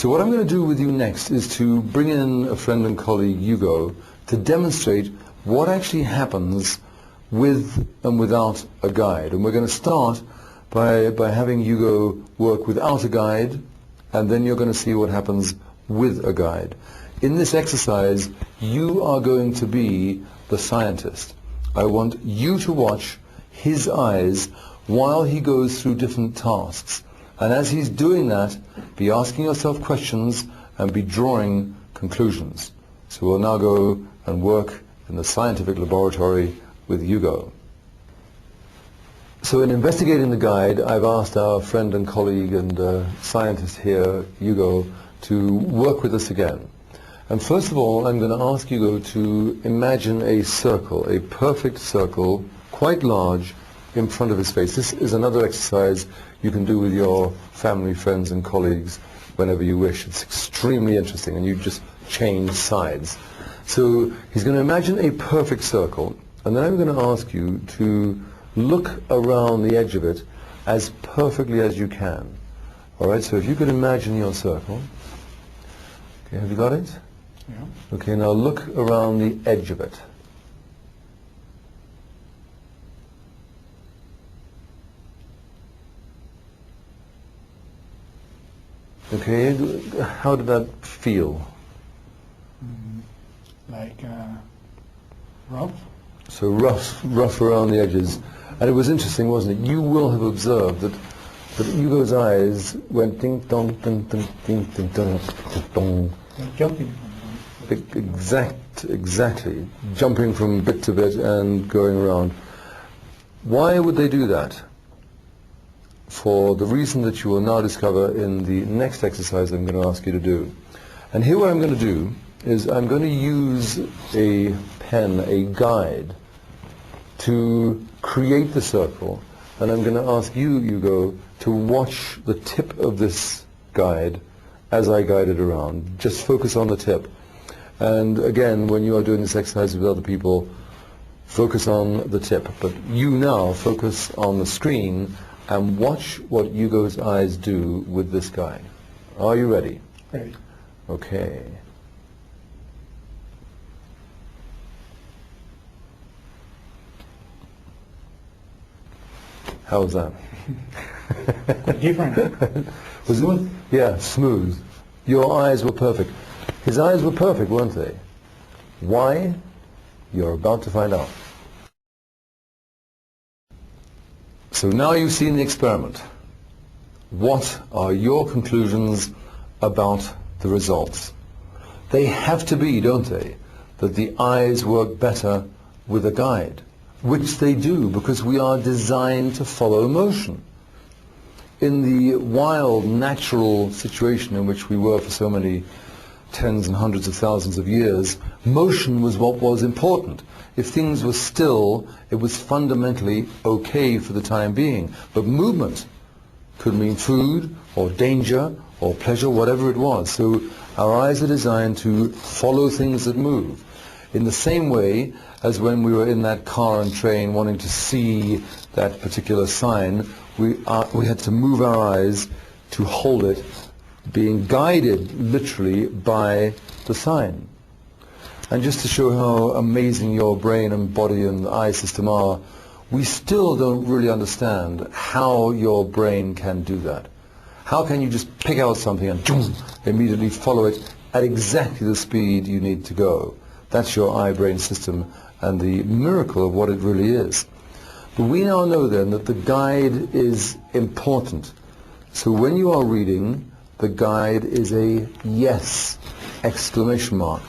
So what I'm going to do with you next is to bring in a friend and colleague, Hugo, to demonstrate what actually happens with and without a guide. And we're going to start by having Hugo work without a guide, and then you're going to see what happens with a guide. In this exercise, you are going to be the scientist. I want you to watch his eyes while he goes through different tasks. And as he's doing that, be asking yourself questions and be drawing conclusions. So we'll now go and work in the scientific laboratory with Hugo. So in investigating the guide, I've asked our friend and colleague and scientist here, Hugo, to work with us again. And first of all, I'm going to ask Hugo to imagine a circle, a perfect circle, quite large, in front of his face. This is another exercise you can do with your family, friends and colleagues whenever you wish. It's extremely interesting, and you just change sides. So he's going to imagine a perfect circle, and then I'm going to ask you to look around the edge of it as perfectly as you can. All right, so if you could imagine your circle. Okay, have you got it? Yeah. Okay, now look around the edge of it. Okay, how did that feel? Like rough. So rough around the edges. And it was interesting, wasn't it? You will have observed that Hugo's eyes went ding dong ding ding ding ding dong ding dong. Jumping. Exactly. Jumping from bit to bit and going around. Why would they do that? For the reason that you will now discover in the next exercise I'm going to ask you to do. And here what I'm going to do is I'm going to use a pen, a guide, to create the circle, and I'm going to ask you, Hugo, to watch the tip of this guide as I guide it around. Just focus on the tip. And again, when you are doing this exercise with other people, focus on the tip. But you now focus on the screen and watch what Hugo's eyes do with this guide. Are you ready? Ready. Okay. How was that? Different. Was smooth? Yeah, smooth. Your eyes were perfect. His eyes were perfect, weren't they? Why? You're about to find out. So now you've seen the experiment. What are your conclusions about the results? They have to be, don't they, that the eyes work better with a guide, which they do because we are designed to follow motion. In the wild, natural situation in which we were for so many tens and hundreds of thousands of years, motion was what was important. If things were still, it was fundamentally okay for the time being. But movement could mean food or danger or pleasure, whatever it was. So our eyes are designed to follow things that move. In the same way as when we were in that car and train wanting to see that particular sign, we had to move our eyes to hold it, being guided literally by the sign. And just to show how amazing your brain and body and eye system are, we still don't really understand how your brain can do that. How can you just pick out something and immediately follow it at exactly the speed you need to go? That's your eye-brain system and the miracle of what it really is. But we now know then that the guide is important. So when you are reading, the guide is a yes, exclamation mark.